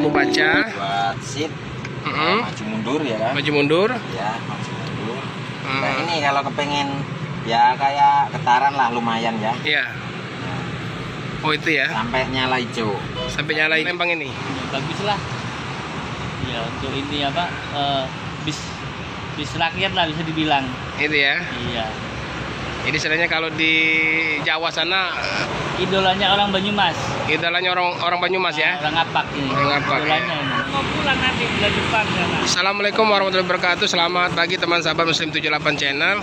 lampu baca. Buat seat. Maju mundur ya kan? Maju mundur. Ya, maju mundur. Nah ini kalau kepengen ya kayak getaran lah lumayan ya. Iya. Oh itu ya. Sampai nyala hijau. Sampai nyala Palembang ini. Bagus lah. Ya untuk ini apa? Bis rakyat lah bisa dibilang. Itu ya. Iya. Jadi sebenarnya kalau di Jawa sana Idolanya orang Banyumas. idolanya orang Banyumas ya. Orang Ngapak ini. Orang Ngapak, Idolanya ini. Mau pulang nanti bulan depan sana. Assalamualaikum warahmatullahi wabarakatuh. Selamat pagi teman sahabat Muslim 78 Channel.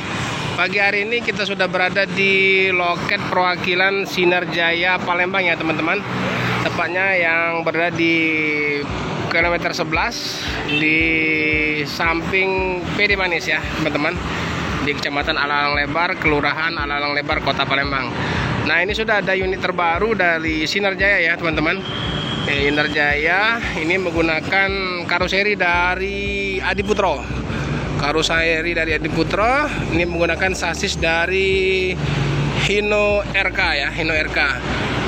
Pagi hari ini kita sudah berada di loket perwakilan Sinar Jaya Palembang ya teman-teman. Tepatnya yang berada di kilometer 11 di samping PD Manis ya teman-teman, di Kecamatan Alalang Lebar, Kelurahan Alalang Lebar, Kota Palembang. Nah ini sudah ada unit terbaru dari Sinar Jaya ya teman-teman. Sinar Jaya ini menggunakan karoseri dari Adiputro. Karoseri dari Adiputro ini menggunakan sasis dari Hino RK ya, Hino RK.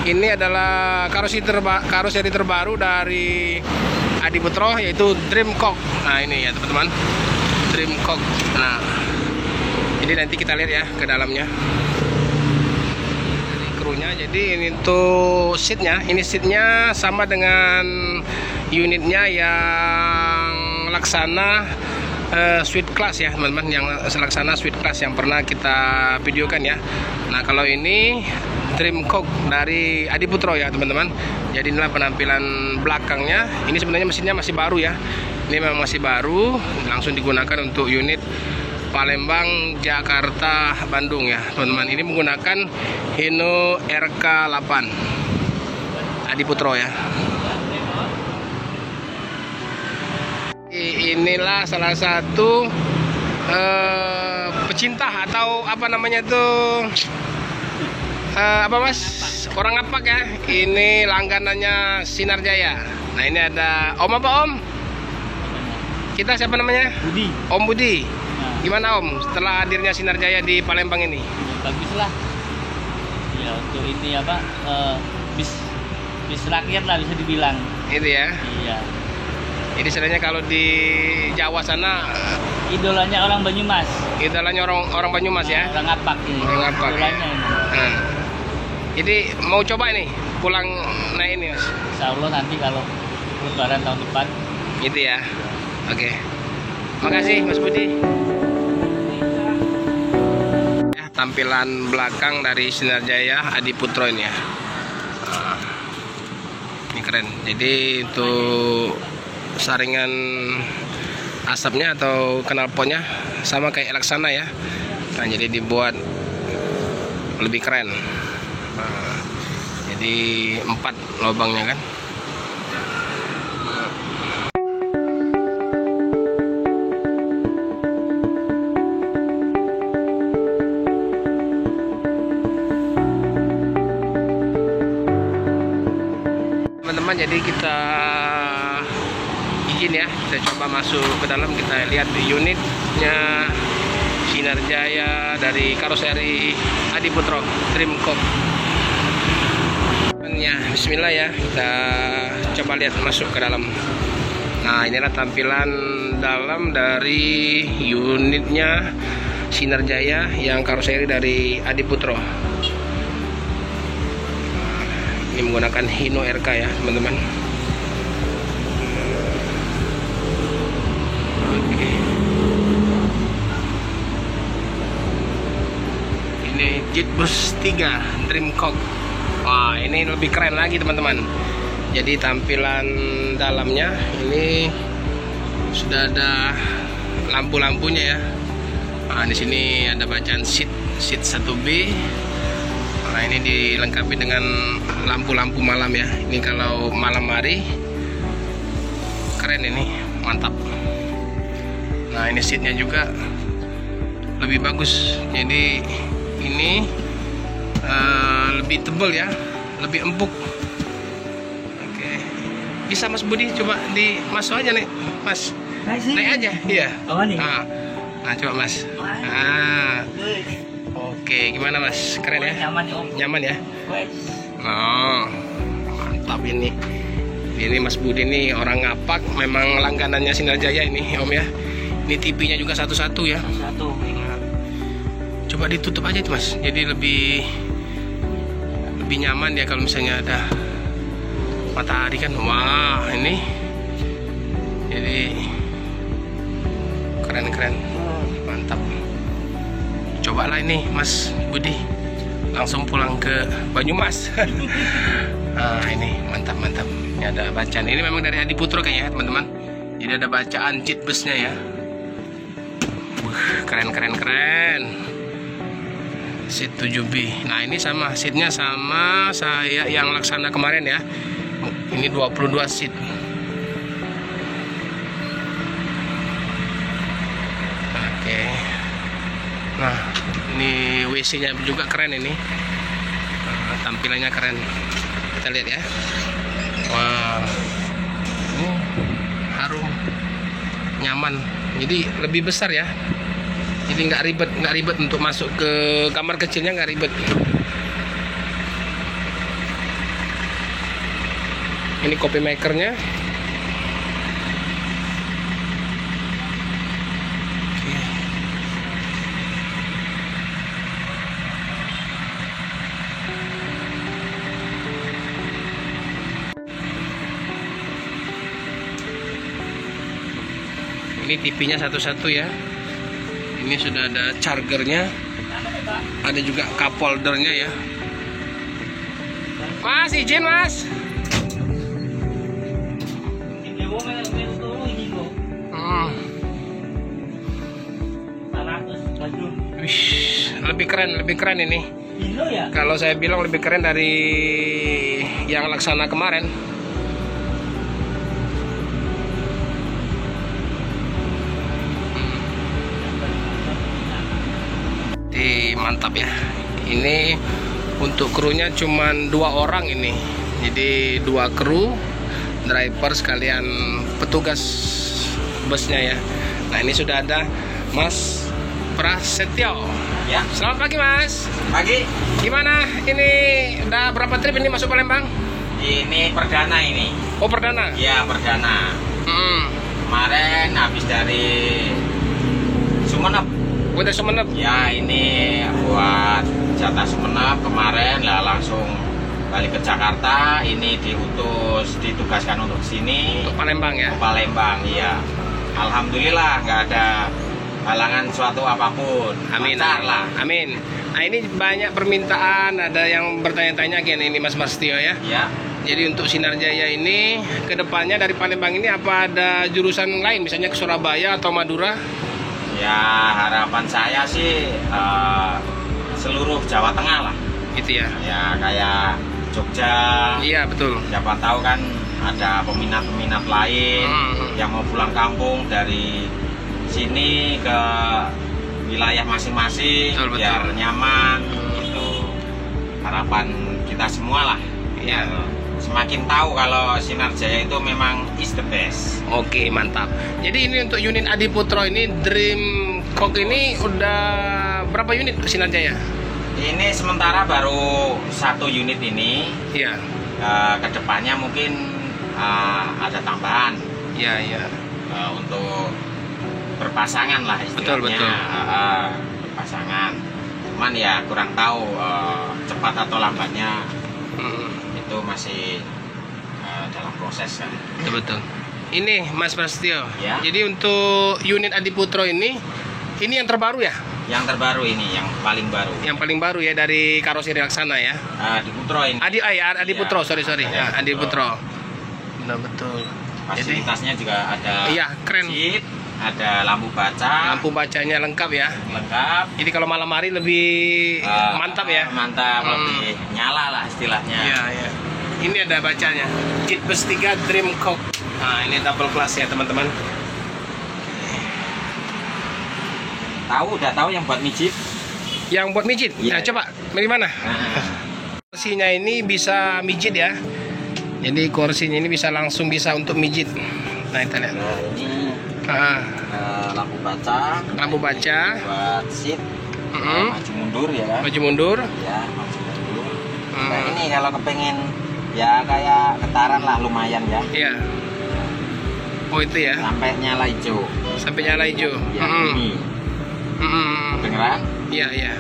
Ini adalah karoseri terbaru dari Adiputro, yaitu Dreamcock. Nah ini ya teman-teman, Dreamcock. Nah jadi nanti kita lihat ya ke dalamnya. Dari krunya, jadi ini tuh seatnya. Ini seatnya sama dengan unitnya yang laksana Sweet Class ya teman-teman, yang laksana Sweet Class yang pernah kita videokan ya. Nah kalau ini Dreamcock dari Adiputro ya teman-teman. Jadi inilah penampilan belakangnya. Ini sebenarnya mesinnya masih baru ya. Ini memang masih baru, langsung digunakan untuk unit Palembang, Jakarta, Bandung ya teman-teman. Ini menggunakan Hino RK8 Adiputro ya. Inilah salah satu pecinta atau apa namanya tuh apa mas, orang Ngapak ya. Ini langganannya Sinar Jaya. Nah ini ada Om apa Om? Kita siapa namanya? Budi. Om Budi. Nah, Gimana Om setelah hadirnya Sinar Jaya di Palembang ini? ya, bagus lah. Ya untuk ini apa? Bis rakyat lah bisa dibilang. Itu ya. Iya. Jadi sebenarnya kalau di Jawa sana Idolanya orang Banyumas. idolanya orang Banyumas ya. Orang Ngapak ini. Orang Ngapak, Idolanya ya. ini. Nah, jadi mau coba nih pulang naik ini mas. Insya Allah nanti kalau Lebaran tahun depan. Gitu ya. Oke. Makasih Mas Budi. Ya, tampilan belakang dari Sinar Jaya Adiputro ini ya. Nah, ini keren. Jadi untuk saringan asapnya atau knalpotnya sama kayak laksana ya. Nah, jadi dibuat lebih keren. Nah, jadi 4 lubangnya kan. Teman-teman, jadi kita izin ya, kita coba masuk ke dalam, kita lihat unitnya Sinar Jaya dari karoseri Adiputro Dreamcock. Ya, bismillah ya, kita coba lihat masuk ke dalam. Nah inilah tampilan dalam dari unitnya Sinar Jaya yang karoseri dari Adiputro. Ini menggunakan Hino RK ya teman-teman. Oke. Ini Jetbus 3 Dreamcock. Wah ini lebih keren lagi teman-teman. Jadi tampilan dalamnya ini sudah ada lampu-lampunya ya. Nah di sini ada bacaan seat 1B. Nah ini dilengkapi dengan lampu-lampu malam ya. Ini kalau malam hari keren, ini mantap. Nah ini seatnya juga lebih bagus. Jadi ini lebih tebal ya, lebih empuk. Oke. Bisa Mas Budi coba dimasuk aja nih Mas. Naik aja. Iya. Oh nih. Nah coba Mas. Nah. Oke, gimana Mas? Keren ya? Nyaman ya Om. Nyaman ya? Wes. Oh, mantap ini. Ini Mas Budi ini orang Ngapak, memang langganannya Sinar Jaya ini Om ya. Ini TV-nya juga satu-satu ya. Satu. Coba ditutup aja tuh Mas, jadi lebih nyaman ya kalau misalnya ada matahari kan. Wah ini jadi keren, mantap. Cobalah ini Mas Budi, langsung pulang ke Banyumas. Nah ini mantap. Ini ada bacaan, ini memang dari Adi Putro kayaknya teman-teman. Jadi ada bacaan cheat busnya ya. Keren. Seat 7B. Nah ini sama seatnya sama saya yang laksana kemarin ya. Ini 22 seat. Oke. Nah ini WC-nya juga keren ini. Nah, tampilannya keren. Kita lihat ya. Wah, ini harum, nyaman. Jadi lebih besar ya. Jadi nggak ribet untuk masuk ke kamar kecilnya, nggak ribet. Ini kopi makernya. Ini TV-nya satu-satu ya. Ini sudah ada chargernya, ada juga cup holdernya ya. Mas, izin Mas. Wish, lebih keren ini. Kalau saya bilang lebih keren dari yang laksana kemarin. Mantap ya. Ini untuk krunya cuman 2 orang ini. Jadi 2 kru, driver sekalian petugas busnya ya. Nah ini sudah ada Mas Prasetyo. Ya. Selamat pagi Mas. Pagi. Gimana? Ini udah berapa trip ini masuk Palembang? Ini perdana ini. Oh perdana? Ya perdana. Kemarin habis dari Sumenep. Udah Sumenep? Ya ini buat jatah Sumenep kemarin lah, langsung balik ke Jakarta. Ini ditugaskan untuk sini. Untuk Palembang ya? Ke Palembang, iya. Alhamdulillah nggak ada halangan suatu apapun. Amin. Lancar lah. Amin. Nah ini banyak permintaan, ada yang bertanya-tanya gini ini Mas Prasetyo ya. Ya. Jadi untuk Sinar Jaya ini kedepannya dari Palembang ini apa ada jurusan lain, misalnya ke Surabaya atau Madura? Ya harapan saya sih seluruh Jawa Tengah lah. Gitu ya? Ya kayak Jogja. Iya betul. Siapa tahu kan ada peminat-peminat lain yang mau pulang kampung dari sini ke wilayah masing-masing, betul. Biar nyaman. Itu harapan kita semua lah. Iya. Semakin tahu kalau Sinar Jaya itu memang is the best. Oke mantap. Jadi ini untuk unit Adi Putro ini Dream Cock ini udah berapa unit Sinar Jaya? Ini sementara baru 1 unit ini. Iya. Kedepannya mungkin ada tambahan. Iya. Untuk berpasangan lah istilahnya. Betul. Berpasangan. Cuman ya kurang tahu cepat atau lambatnya. Itu masih dalam proses kan. Betul. Ini Mas Prasetyo. Ya. Jadi untuk unit Adi Putro ini yang terbaru ya? Yang terbaru ini, yang paling baru. Yang paling baru ya dari karoseri laksana ya? Adi Putro ini. Adi Putro, sorry. Ya, Adi Putro. Benar betul. Fasilitasnya juga ada. Iya, keren. Seat, ada lampu baca. Lampu bacanya lengkap ya? Lengkap. Jadi kalau malam hari lebih mantap ya? Mantap, lebih nyala lah istilahnya. Iya. Ini ada bacanya. Kit bus 3 Dream Cock. Nah, ini double class ya teman-teman. Udah tahu yang buat mijit? Yang buat mijit? Iya. Nah, coba dari mana? Kursinya ini bisa mijit ya. Jadi kursinya ini langsung bisa untuk mijit. Nah, kita lihat. Nah, ini lampu baca. Lampu baca. Buat seat. Maju mundur ya kan? Maju mundur. Ya, maju mundur. Nah, ini kalau kepengen Ya kayak getaran lah, lumayan ya. Iya. Oh itu ya. Sampai nyala hijau. Sampai nyala hijau. Ya, ini. Beneran? Iya, iya.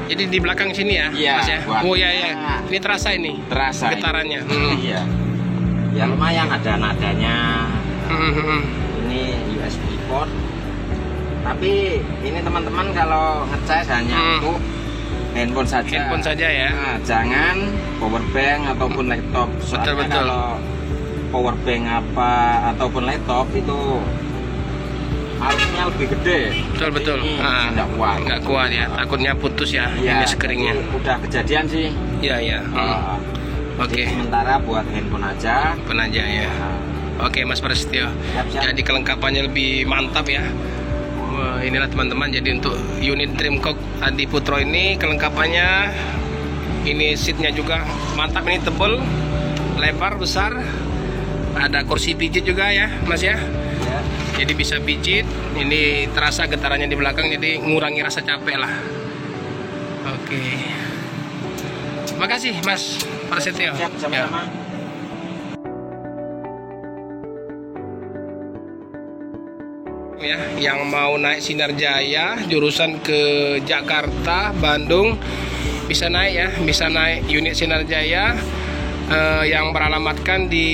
Jadi di belakang sini ya, Iya, Mas ya. buat- Oh iya ya. Ini terasa ini. Terasa. Getarannya. Iya. Ya lumayan, ada nadanya. Ini USB port. Tapi ini teman-teman kalau ngecas hanya untuk handphone saja. Handphone saja ya. Nah, jangan power bank ataupun laptop. Soalnya Betul. kalau power bank apa ataupun laptop itu arusnya lebih gede. Betul. Ini Ah, tidak kuat. nggak kuat ya. Takutnya putus ya. Iya, Ini screennya. ini udah kejadian sih. Iya iya. Oke. Jadi sementara buat handphone aja. Penajam ya. Nah, Oke Mas Prasetyo. siap. Jadi kelengkapannya lebih mantap ya. Wah, inilah teman-teman. Jadi untuk unit Dreamcock Adi Putro ini kelengkapannya, ini seatnya juga mantap, ini tebal, lebar, besar. Ada kursi pijit juga ya Mas ya. Ya. Jadi bisa pijit. Ini terasa getarannya di belakang, jadi ngurangi rasa capek lah. Oke. Makasih Mas Prasetyo. Siap, Ya. sama-sama. Ya, yang mau naik Sinar Jaya jurusan ke Jakarta, Bandung bisa naik ya, bisa naik unit Sinar Jaya yang beralamatkan di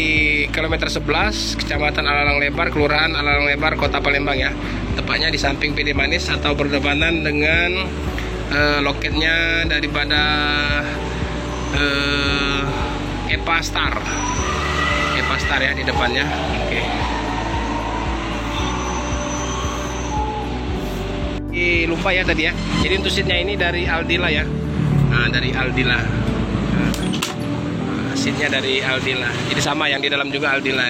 kilometer 11 Kecamatan Alalang Lebar, Kelurahan Alalang Lebar, Kota Palembang ya. Tepatnya di samping PD Manis atau berdepanan dengan loketnya daripada Epa Star ya di depannya. Oke. Lupa ya tadi ya. Jadi untuk seatnya ini dari Aldila ya. Nah, dari Aldila. Seatnya dari Aldila. Jadi sama yang di dalam juga Aldila.